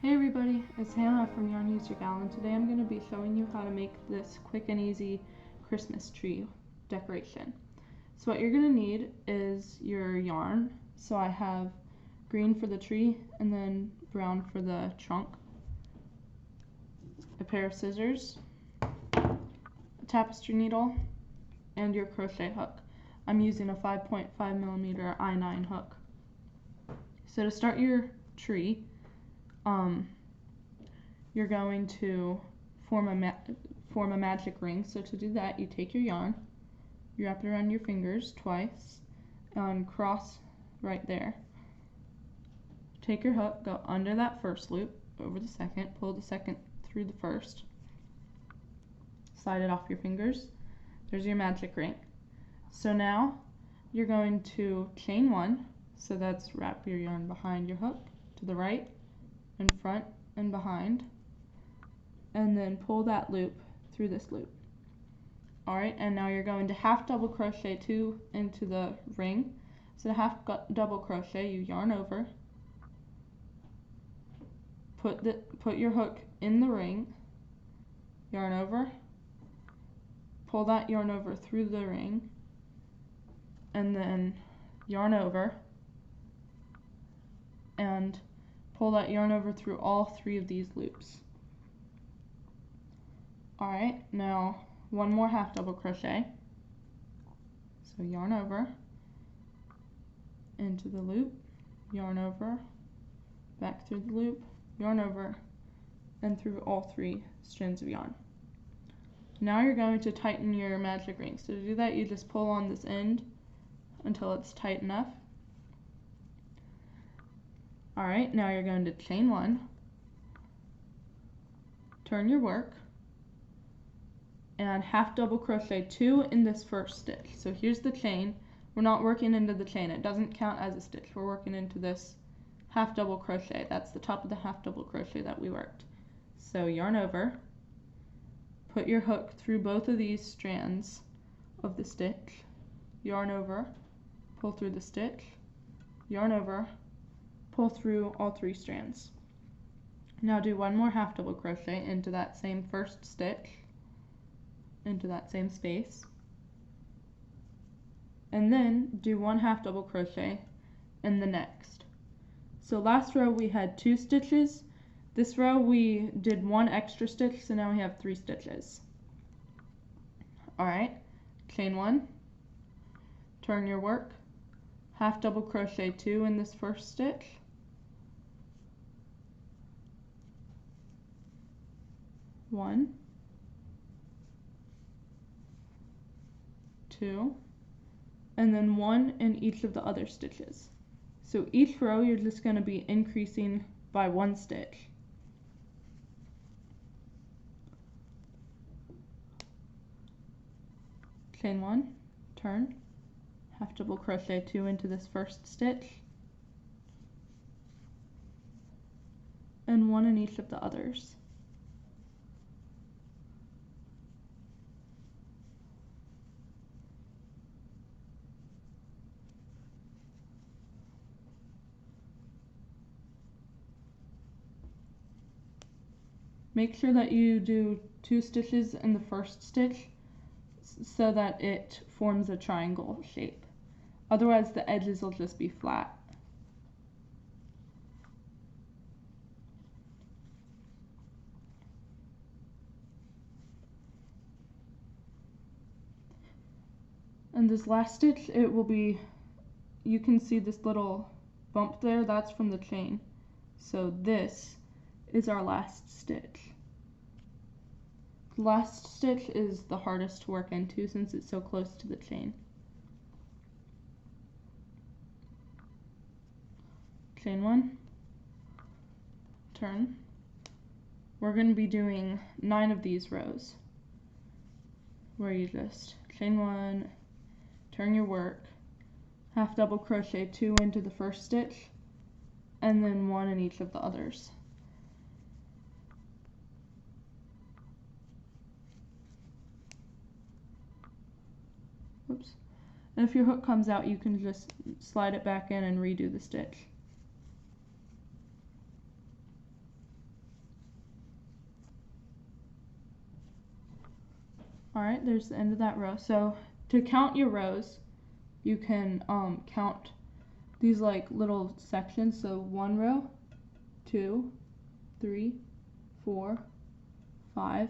Hey everybody, it's Hannah from Yarn Use Your Gal, and today I'm going to be showing you how to make this quick and easy Christmas tree decoration. So what you're going to need is your yarn. So I have green for the tree and then brown for the trunk, a pair of scissors, a tapestry needle, and your crochet hook. I'm using a 5.5mm I9 hook. So to start your tree, you're going to form a magic ring. So to do that, you take your yarn, you wrap it around your fingers twice, and cross right there. Take your hook, go under that first loop, over the second, pull the second through the first, slide it off your fingers. There's your magic ring. So now you're going to chain one, so that's wrap your yarn behind your hook to the right, in front and behind, and then pull that loop through this loop. Alright, and now you're going to half double crochet two into the ring. So to half double crochet, you yarn over, put your hook in the ring, yarn over, pull that yarn over through the ring, and then yarn over and pull that yarn over through all three of these loops. Alright, now one more half double crochet. So yarn over, into the loop, yarn over, back through the loop, yarn over, and through all three strands of yarn. Now you're going to tighten your magic ring. So to do that, you just pull on this end until it's tight enough. Alright, now you're going to chain one, turn your work, and half double crochet two in this first stitch. So here's the chain. We're not working into the chain. It doesn't count as a stitch. We're working into this half double crochet. That's the top of the half double crochet that we worked. So yarn over, put your hook through both of these strands of the stitch, yarn over, pull through the stitch, yarn over, pull through all three strands. Now do one more half double crochet into that same first stitch, into that same space, and then do one half double crochet in the next. So last row we had 2 stitches. This row we did 1 extra stitch, so now we have 3 stitches. Alright, chain 1, turn your work, half double crochet 2 in this first stitch, one, 2, and then 1 in each of the other stitches. So each row you're just going to be increasing by 1 stitch. Chain 1, turn, half double crochet 2 into this first stitch, and 1 in each of the others. Make sure that you do 2 stitches in the first stitch so that it forms a triangle shape. Otherwise the edges will just be flat. And this last stitch, it will be, you can see this little bump there, that's from the chain. So this is our last stitch. The last stitch is the hardest to work into since it's so close to the chain. Chain 1, turn. We're going to be doing 9 of these rows where you just chain 1, turn your work, half double crochet 2 into the first stitch, and then 1 in each of the others. Oops. And if your hook comes out, you can just slide it back in and redo the stitch. Alright, there's the end of that row. So to count your rows, you can count these like little sections. So 1 row, 2, 3, 4, 5,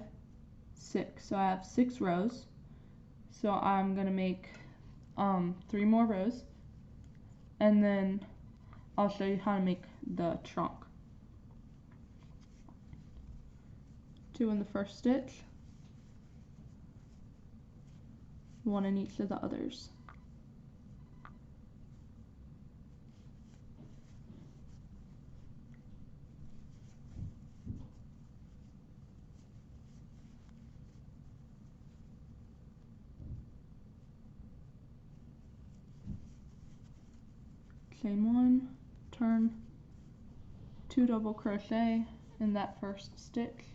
6. So I have 6 rows. So I'm gonna make 3 more rows, and then I'll show you how to make the trunk. 2 in the first stitch, 1 in each of the others. Chain 1, turn, 2 double crochet in that first stitch,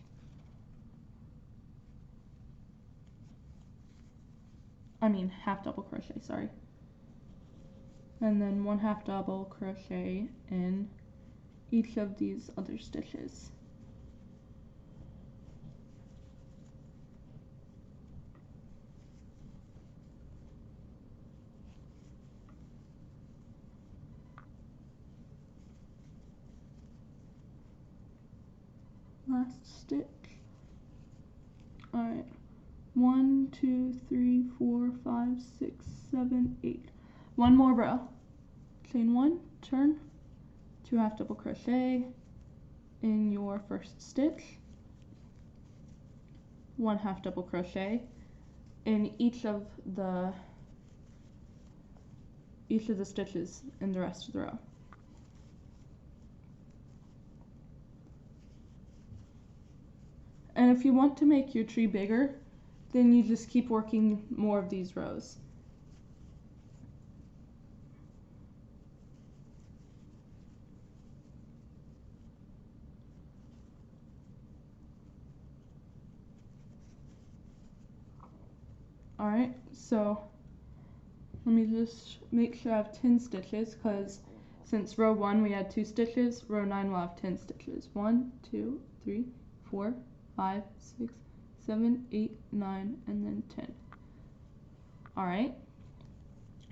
half double crochet, sorry, and then 1 half double crochet in each of these other stitches. Last stitch. Alright, 1, 2, 3, 4, 5, 6, 7, 8. 1 more row. Chain 1, turn, 2 half double crochet in your first stitch, 1 half double crochet in each of the stitches in the rest of the row. And if you want to make your tree bigger, then you just keep working more of these rows. Alright, so let me just make sure I have 10 stitches, because since row 1 we had 2 stitches, row 9 will have 10 stitches. 1, 2, 3, 4, 5, 6, 7, 8, 9, and then 10. Alright,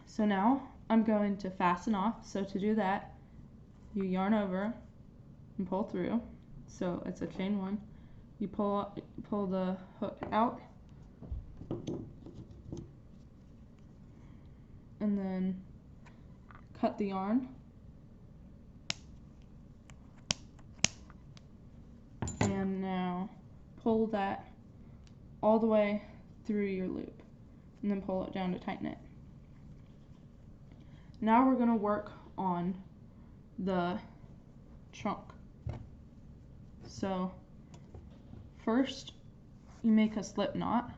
so now I'm going to fasten off. So to do that, you yarn over and pull through. So it's a chain 1. You pull the hook out, and then cut the yarn, and now pull that all the way through your loop, and then pull it down to tighten it. Now we're going to work on the trunk. So first you make a slip knot.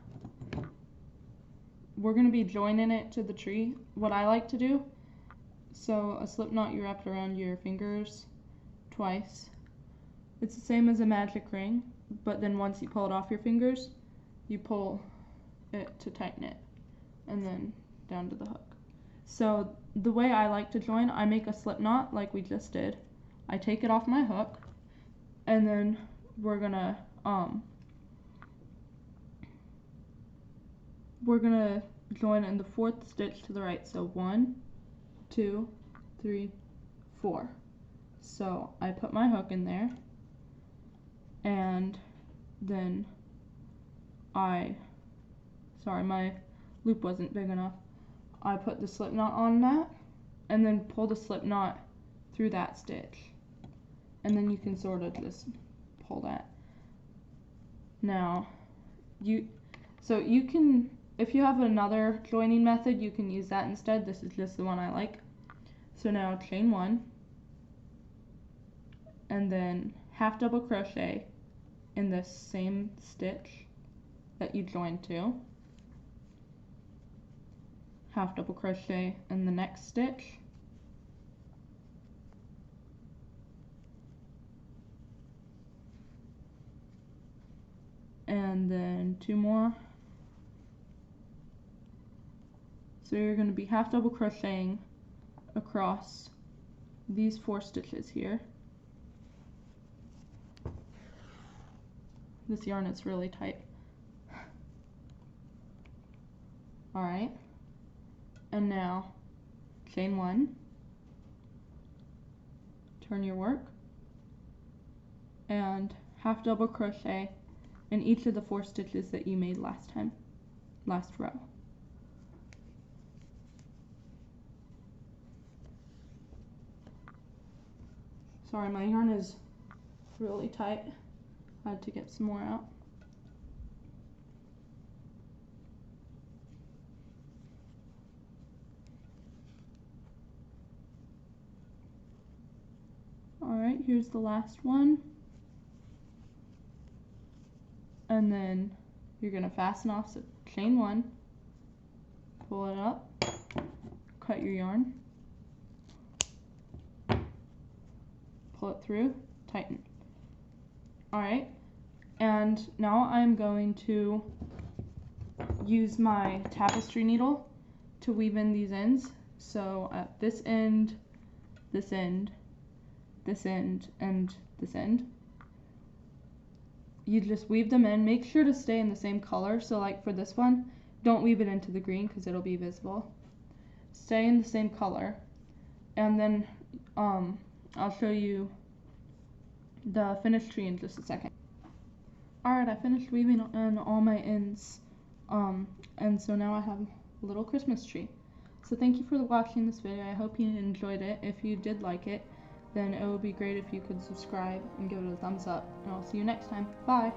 We're going to be joining it to the tree. What I like to do, so a slip knot, you wrap it around your fingers twice. It's the same as a magic ring, but then once you pull it off your fingers, you pull it to tighten it, and then down to the hook. So the way I like to join, I make a slip knot like we just did. I take it off my hook, and then we're gonna join in the 4th stitch to the right. So 1, 2, 3, 4. So I put my hook in there, and then sorry, my loop wasn't big enough. I put the slip knot on that, and then pull the slip knot through that stitch, and then you can sort of just pull that. Now you can, if you have another joining method, you can use that instead. This is just the one I like. So now chain 1, and then half double crochet in this same stitch that you joined to, half double crochet in the next stitch, and then 2 more. So you're going to be half double crocheting across these 4 stitches here. This yarn is really tight. Alright, and now chain 1, turn your work, and half double crochet in each of the 4 stitches that you made last row. Sorry, my yarn is really tight. I had to get some more out. Alright, here's the last one. And then you're going to fasten off, so chain 1, pull it up, cut your yarn, pull it through, tighten. Alright, and now I'm going to use my tapestry needle to weave in these ends. So at this end, this end, this end, and this end, you just weave them in. Make sure to stay in the same color. So like for this one, don't weave it into the green because it'll be visible. Stay in the same color, and then I'll show you the finished tree in just a second. Alright, I finished weaving in all my ends, and so now I have a little Christmas tree. So thank you for watching this video. I hope you enjoyed it. If you did like it, then it would be great if you could subscribe and give it a thumbs up, and I'll see you next time. Bye!